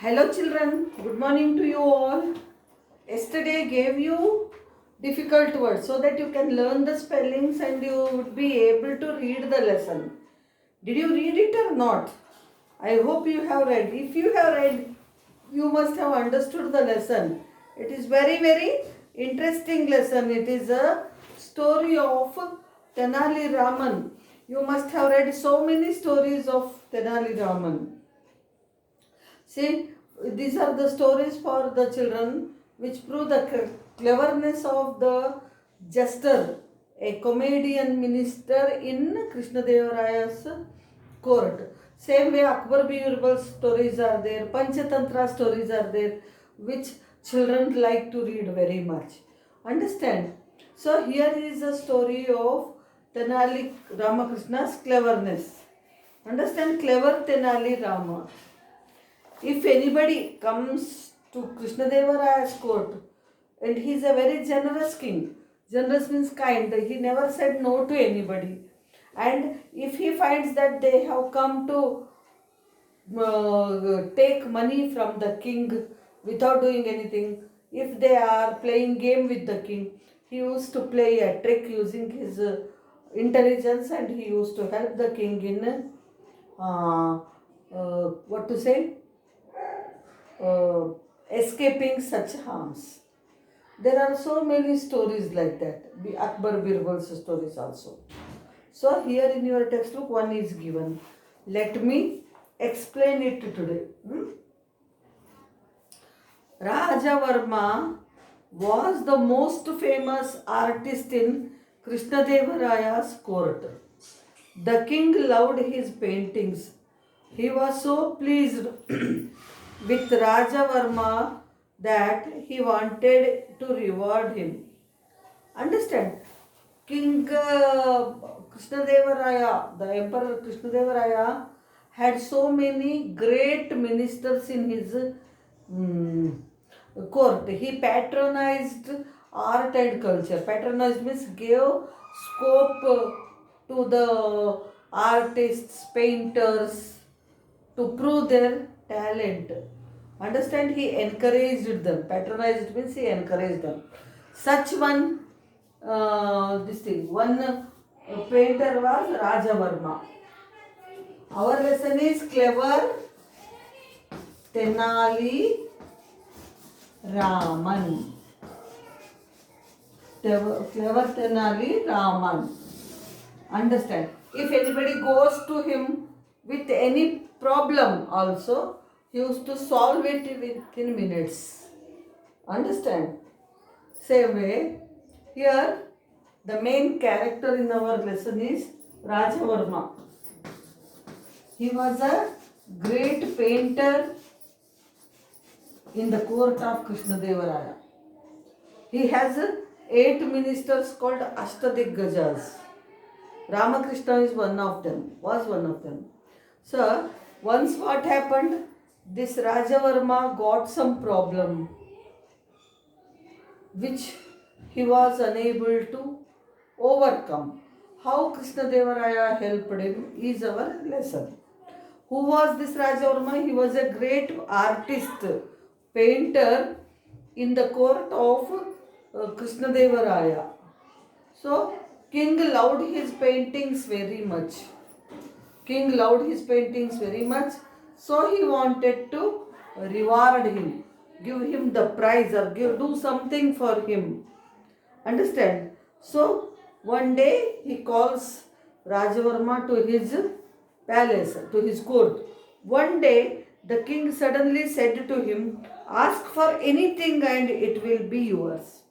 Hello children, good morning to you all. Yesterday gave you difficult words so that you can learn the spellings and you would be able to read the lesson. Did you read it or not? I hope you have read. If you have read, you must have understood the lesson. It is very interesting lesson. It is a story of Tenali Raman. You must have read so many stories of Tenali Raman. See, these are the stories for the children which prove the cleverness of the jester, a comedian minister in Krishnadevaraya's court. Same way Akbar Birbal stories are there, Panchatantra stories are there, which children like to read very much. Understand? So here is a story of Tenali Ramakrishna's cleverness. Understand? Clever Tenali Rama. If anybody comes to Krishnadevaraya's court, and he is a very generous king, generous means kind, he never said no to anybody. And if he finds that they have come to take money from the king without doing anything, if they are playing game with the king, he used to play a trick using his intelligence, and he used to help the king in what to say, escaping such harms. There are so many stories like that. The Akbar Birbal's stories also. So here in your textbook one is given. Let me explain it today. Rajavarma was the most famous artist in Krishnadevaraya's court. The king loved his paintings. He was so pleased with Rajavarma that he wanted to reward him. Understand? King Krishnadevaraya, the Emperor Krishnadevaraya, had so many great ministers in his court. He patronized art and culture. Patronized means gave scope to the artists, painters, to prove their talent. Understand? He encouraged them. Patronized means he encouraged them. Such one, one painter was Rajavarma. Our lesson is clever Tenali Raman. Clever Tenali Raman. Understand? If anybody goes to him with any problem also, he used to solve it within minutes. Understand? Same way, here the main character in our lesson is Rajavarma. He was a great painter in the court of Krishnadevaraya. He has 8 ministers called Ashtadikgajas. Ramakrishna is one of them, was one of them. So, once what happened, this Rajavarma got some problem which he was unable to overcome. How Krishnadevaraya helped him is our lesson. Who was this Rajavarma? He was a great artist, painter in the court of Krishnadevaraya. So, king loved his paintings very much. King loved his paintings very much, so he wanted to reward him, give him the prize or do something for him. Understand? So one day he calls Rajavarma to his palace, to his court. One day the king suddenly said to him, "Ask for anything and it will be yours."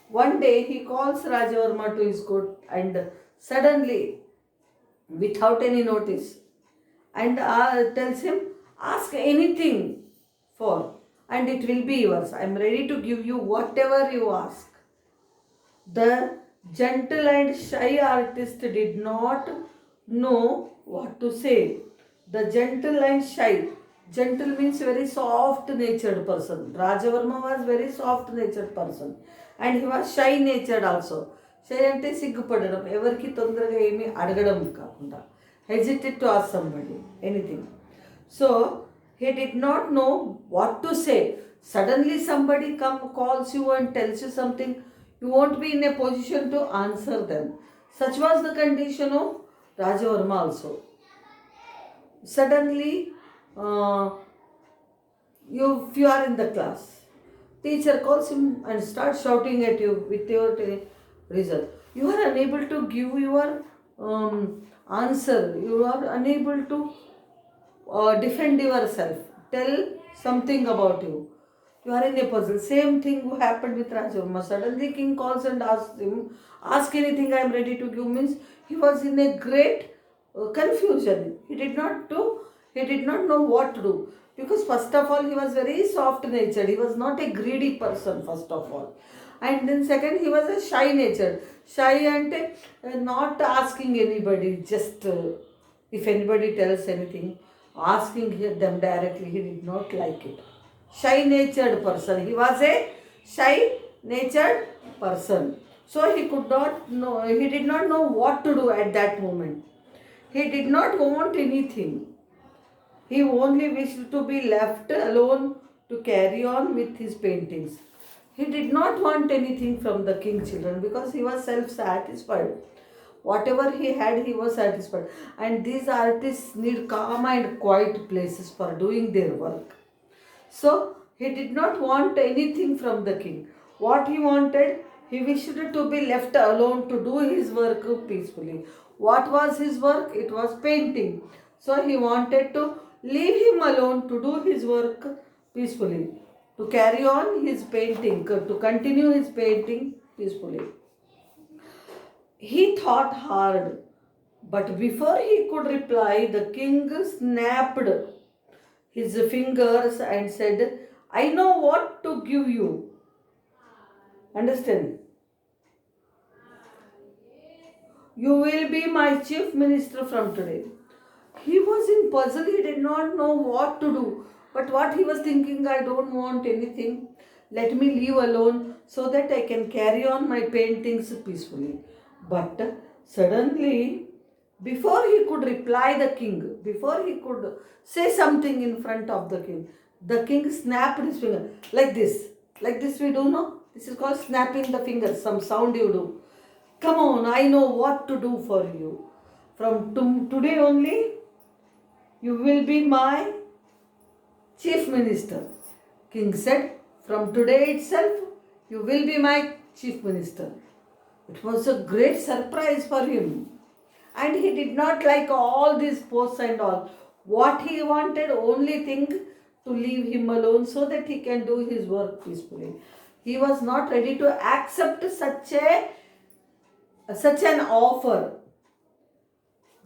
One day he calls Rajavarma to his court and suddenly, without any notice, and tells him, "Ask anything for and it will be yours. I am ready to give you whatever you ask." The gentle and shy artist did not know what to say. The gentle and shy. Gentle means very soft natured person. Rajavarma was very soft natured person and he was shy natured also. Shy ante siggupadadam, evariki tondaraga emi adgadam kakunda. Hesitate to ask somebody anything. So He did not know what to say. Suddenly somebody calls you and tells you something, you won't be in a position to answer them. Such was the condition of Rajavarma also. Suddenly, uh, if you are in the class, teacher calls him and starts shouting at you with your result. You are unable to give your answer. You are unable to defend yourself, tell something about you. You are in a puzzle. Same thing happened with Rajavarma. Suddenly king calls and asks him, ask anything, I am ready to give, means he was in a great confusion. He did not know what to do. Because first of all, he was very soft natured. He was not a greedy person, first of all. And then second, he was a shy natured. Shy and not asking anybody, just if anybody tells anything, asking them directly, he did not like it. Shy natured person. He was a shy natured person. So he did not know what to do at that moment. He did not want anything. He only wished to be left alone to carry on with his paintings. He did not want anything from the king's children because he was self satisfied. Whatever he had, he was satisfied. And these artists need calm and quiet places for doing their work. So he did not want anything from the king. What he wanted, he wished to be left alone to do his work peacefully. What was his work? It was painting. So he wanted to leave him alone to do his work peacefully, to carry on his painting, to continue his painting peacefully. He thought hard, but before he could reply, the king snapped his fingers and said, I know what to give you. Understand? You will be my chief minister from today. He was in puzzle, he did not know what to do. But what he was thinking, I don't want anything. Let me leave alone so that I can carry on my paintings peacefully. But suddenly, before he could reply the king, before he could say something in front of the king snapped his finger like this. Like this we do, no? This is called snapping the fingers, some sound you do. Come on, I know what to do for you. From today only, you will be my chief minister. King said, from today itself, you will be my chief minister. It was a great surprise for him. And he did not like all these posts and all. What he wanted, only thing, to leave him alone so that he can do his work peacefully. He was not ready to accept such an offer.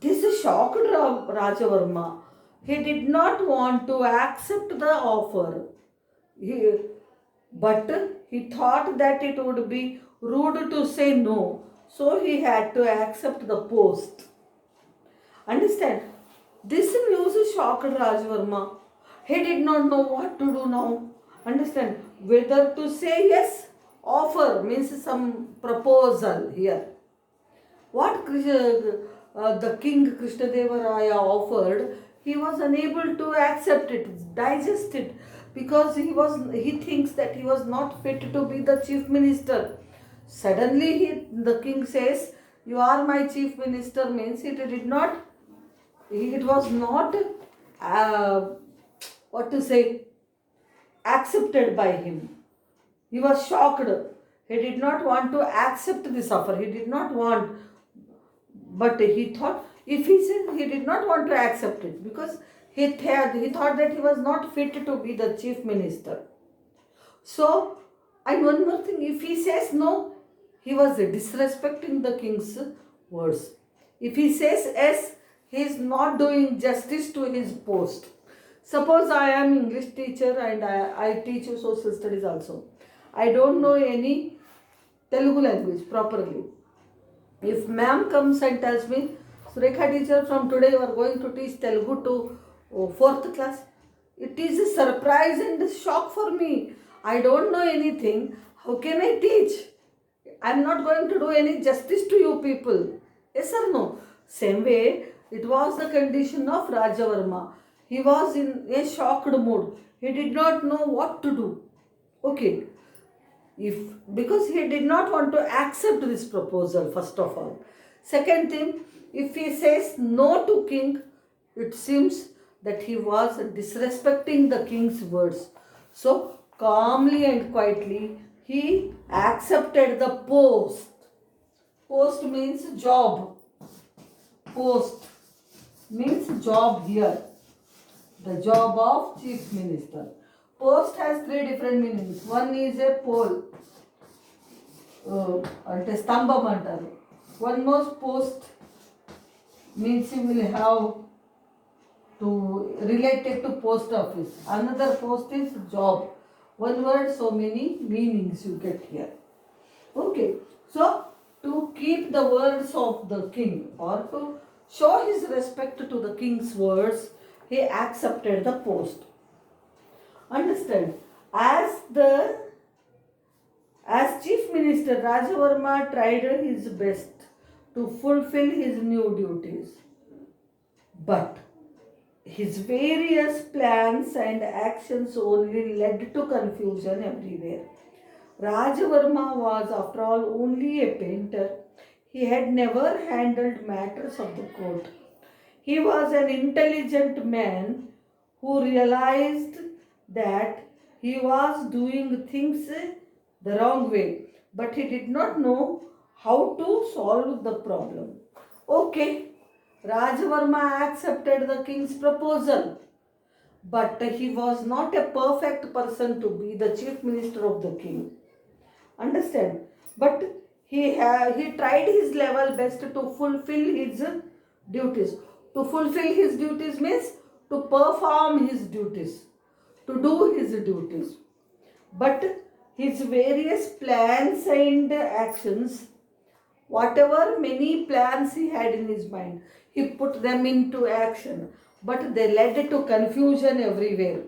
This shocked Rajavarma. He did not want to accept the offer. But he thought that it would be rude to say no. So he had to accept the post. Understand? This news shocked Rajavarma. He did not know what to do now. Understand? Whether to say yes, offer means some proposal here. What the king Krishnadeva offered, he was unable to accept it, digest it, because he thinks that he was not fit to be the chief minister. Suddenly the king says, you are my chief minister, means it was not what to say, accepted by him. He was shocked. He did not want to accept this offer. He did not want, but he thought, if he said he did not want to accept it because he thought that he was not fit to be the chief minister. So, and one more thing, if he says no, he was disrespecting the king's words. If he says yes, he is not doing justice to his post. Suppose I am English teacher and I teach you social studies also. I don't know any Telugu language properly. If ma'am comes and tells me, Surekha teacher, from today you are going to teach Telugu to 4th class, it is a surprise and a shock for me. I don't know anything. How can I teach? I am not going to do any justice to you people. Yes or no? Same way, it was the condition of Rajavarma. He was in a shocked mood. He did not know what to do. Okay, if because he did not want to accept this proposal, first of all. Second thing, if he says no to king, it seems that he was disrespecting the king's words. So calmly and quietly he accepted the post. Post means job. Post means job here. The job of chief minister. Post has three different meanings. One is a pole, అంటే స్తంభం అంటారు. One more post means you will have to related to post office. Another post is job. One word, so many meanings you get here. Okay, so to keep the words of the king or to show his respect to the king's words, he accepted the post. Understand? As chief minister, Rajavarma tried his best to fulfill his new duties, but his various plans and actions only led to confusion everywhere. Rajavarma was, after all, only a painter. He had never handled matters of the court. He was an intelligent man who realized that he was doing things the wrong way, but he did not know how to solve the problem. Okay, Rajavarma accepted the king's proposal, but he was not a perfect person to be the chief minister of the king. Understand? But he tried his level best to fulfill his duties. To fulfill his duties means to perform his duties, to do his duties. But his various plans and actions, whatever many plans he had in his mind, he put them into action, but they led to confusion everywhere.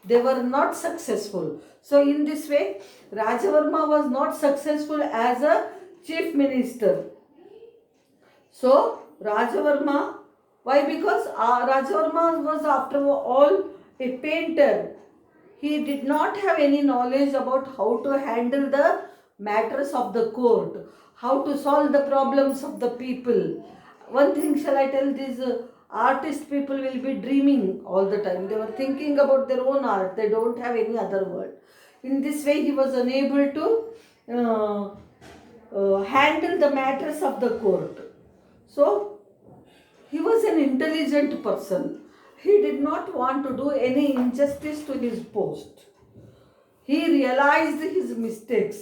They were not successful. So in this way, Rajavarma was not successful as a chief minister. So Rajavarma, why? Because Rajavarma was, after all, a painter. He did not have any knowledge about how to handle the matters of the court, how to solve the problems of the people. One thing shall I tell, these artist people will be dreaming all the time. They were thinking about their own art. They don't have any other word. In this way, he was unable to handle the matters of the court. So he was an intelligent person. He did not want to do any injustice to his post. He realized his mistakes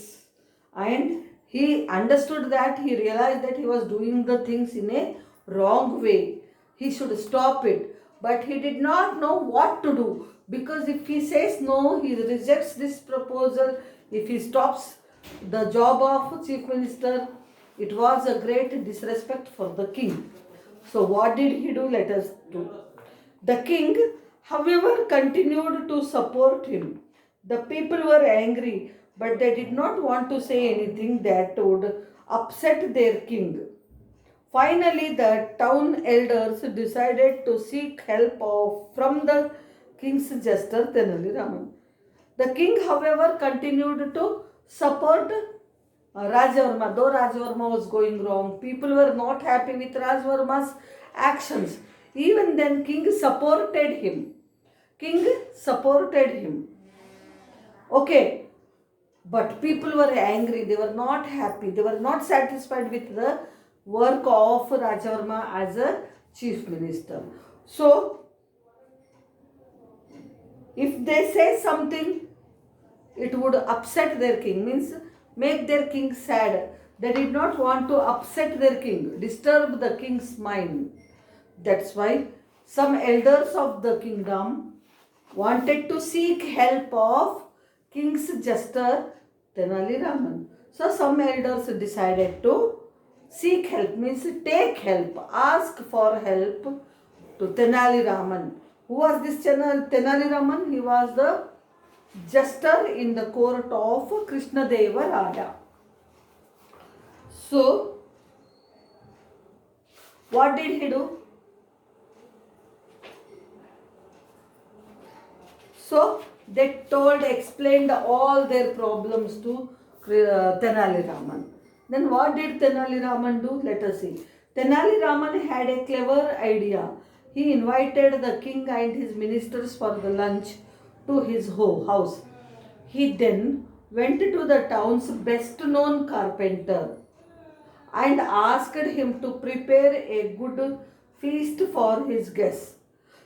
and he understood that, he realized that he was doing the things in a wrong way. He should stop it. But he did not know what to do, because if he says no, he rejects this proposal, if he stops the job of chief minister, it was a great disrespect for the king. So what did he do? Let us do. The king, however, continued to support him. The people were angry, but they did not want to say anything that would upset their king. Finally, the town elders decided to seek help from the king's jester, Tenali Raman. The king, however, continued to support Rajavarma. Though Rajavarma was going wrong, people were not happy with Rajavarma's actions. Even then, king supported him. King supported him. Okay. But people were angry. They were not happy. They were not satisfied with the work of Rajavarma as a chief minister. So, if they say something, it would upset their king, means make their king sad. They did not want to upset their king, disturb the king's mind. That's why some elders of the kingdom wanted to seek help of king's jester, Tenali Raman. So some elders decided to seek help, means take help, ask for help to Tenali Raman. Who was this Tenali Raman? He was the jester in the court of Krishnadeva Raja. So what did he do? So they explained all their problems to Tenali Raman. Then what did Tenali Raman do? Let us see. Tenali Raman had a clever idea. He invited the king and his ministers for the lunch to his house. He then went to the town's best known carpenter and asked him to prepare a good feast for his guests.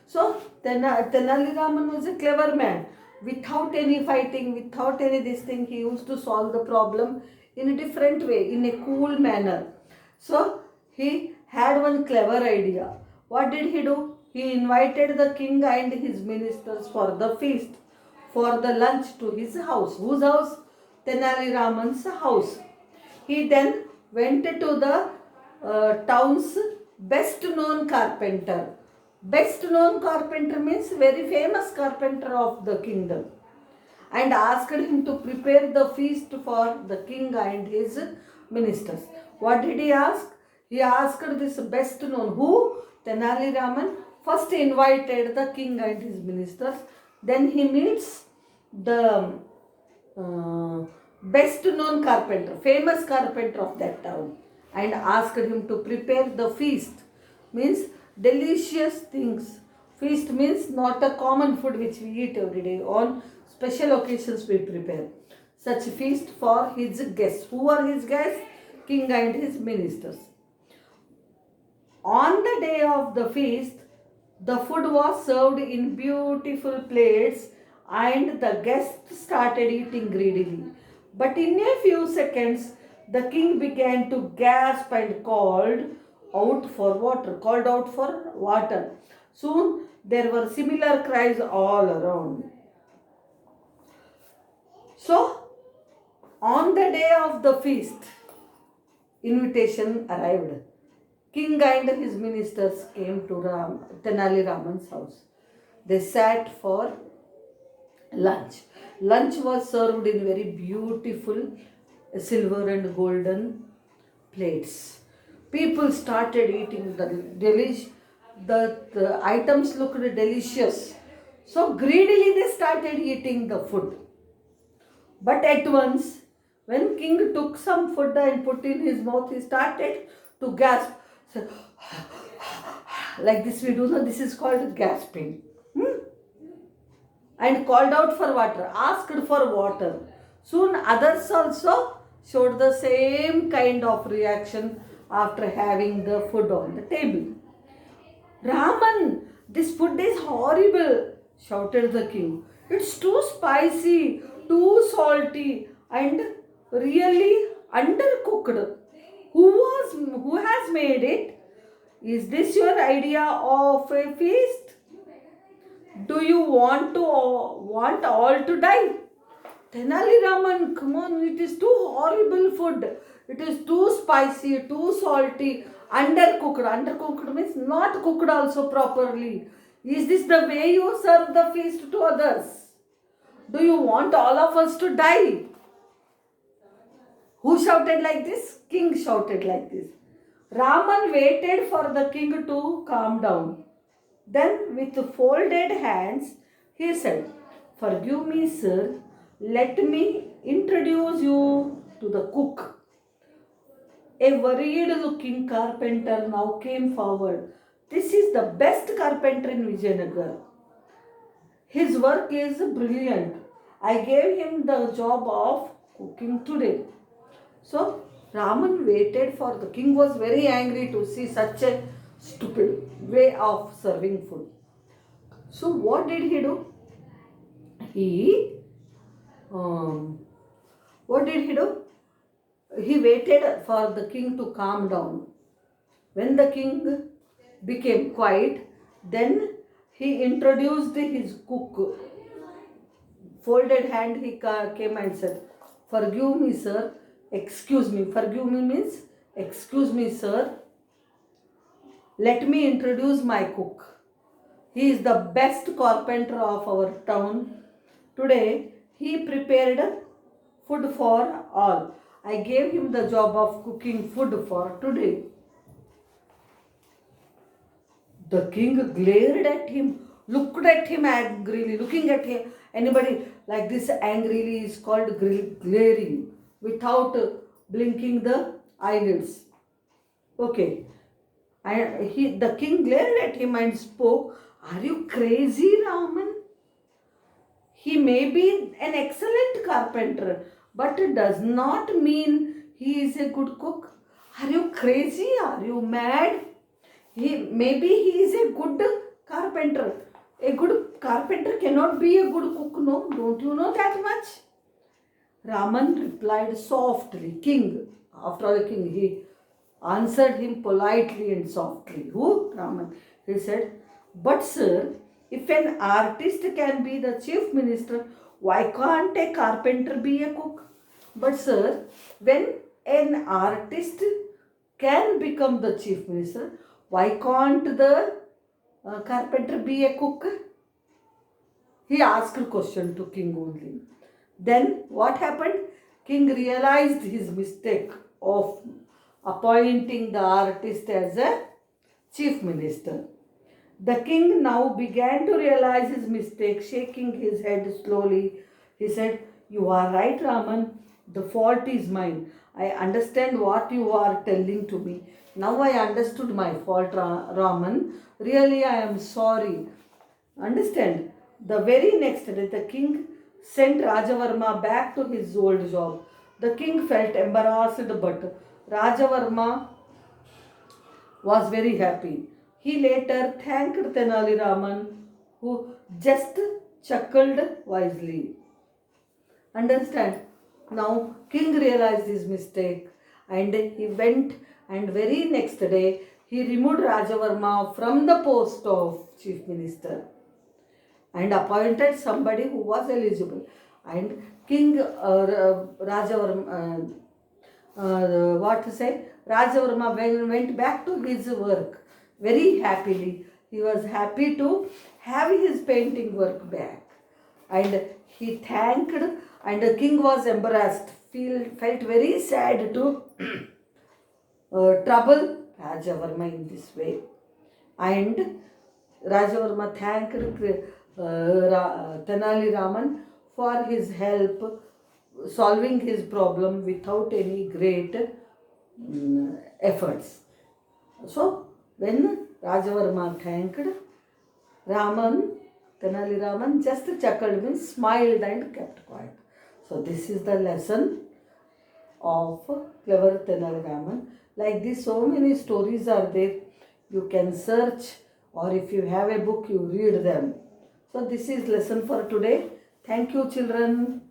So Tenali Raman was a clever man. Without any fighting, without any this thing, he used to solve the problem in a different way, in a cool manner. So he had one clever idea. What did he do? He invited the king and his ministers for the feast, for the lunch to his house. Whose house? Tenali Raman's house. He then went to the town's best known carpenter. Best known carpenter means very famous carpenter of the kingdom, and asked him to prepare the feast for the king and his ministers. What did he ask? He asked this best known, who? Tenali Raman first invited the king and his ministers. Then he meets the best known carpenter, famous carpenter of that town, and asked him to prepare the feast. Means delicious things. Feast means not a common food which we eat every day. On special occasions we prepare such feast for his guests. Who are his guests? King and his ministers. On the day of the feast, the food was served in beautiful plates and the guests started eating greedily. But in a few seconds, the king began to gasp and called out for water. Soon there were similar cries all around. So, on the day of the feast, invitation arrived. King and his ministers came to Tenali Raman's house. They sat for lunch. Lunch was served in very beautiful silver and golden plates. People started eating the items looked delicious. So greedily they started eating the food. But at once, when king took some food and put in his mouth, he started to gasp. So, like this we do know, this is called gasping. And called out for water, asked for water. Soon others also showed the same kind of reaction after having the food on the table. Raman, this food is horrible, shouted the king. It's too spicy, too salty, and really undercooked. Who has made it? Is this your idea of a feast? Do you want all to die? Tenali Raman, come on, it is too horrible food. It is too spicy, too salty, undercooked. Undercooked means not cooked also properly. Is this the way you serve the feast to others? Do you want all of us to die? Who shouted like this? King shouted like this. Raman waited for the king to calm down. Then with folded hands, he said, "Forgive me, sir. Let me introduce you to the cook." A worried looking carpenter now came forward. This is the best carpenter in Vijayanagar. His work is brilliant. I gave him the job of cooking today. So Raman waited for the king was very angry to see such a stupid way of serving food. So what did he do? He what did he do? He waited for the king to calm down. When the king became quiet, then he introduced his cook. Folded hand, he came and said, "Forgive me, sir. Excuse me." Forgive me means, "Excuse me, sir. Let me introduce my cook. He is the best carpenter of our town. Today, he prepared food for all. I gave him the job of cooking food for today." The king glared at him. looked at him angrily. Looking at him, anybody like this angrily is called glaring without blinking the eyelids. Okay. And the king glared at him and spoke, "Are you crazy, Raman? He may be an excellent carpenter, but it does not mean he is a good cook. Are you crazy? Are you mad? Maybe he is a good carpenter. A good carpenter cannot be a good cook, no? Don't you know that much?" Raman replied softly. King, after all, the king, he answered him politely and softly. Who? Raman. He said, "But sir, if an artist can be the chief minister, why can't a carpenter be a cook?" But sir, when an artist can become the chief minister, why can't the carpenter be a cook? He asked a question to king only. Then what happened? King realized his mistake of appointing the artist as a chief minister. The king now began to realize his mistake, shaking his head slowly. He said, "You are right, Raman. The fault is mine. I understand what you are telling to me. Now I understood my fault, Raman. Really, I am sorry." Understand? The very next day, the king sent Rajavarma back to his old job. The king felt embarrassed, but Rajavarma was very happy. He later thanked Tenali Raman, who just chuckled wisely. Understand? Now, king realized his mistake and he went, and very next day he removed Rajavarma from the post of chief minister and appointed somebody who was eligible. And King Rajavarma, what to say, Rajavarma went back to his work very happily. He was happy to have his painting work back. And he thanked, and the king was embarrassed, felt very sad to trouble Rajavarma in this way. And Rajavarma thanked Tenali Raman for his help solving his problem without any great efforts. So, when Rajavarma thanked Raman, Tenali Raman just chuckled, means smiled and kept quiet. So, this is the lesson of clever Tenali Raman. Like this, so many stories are there. You can search, or if you have a book, you read them. So, this is lesson for today. Thank you, children.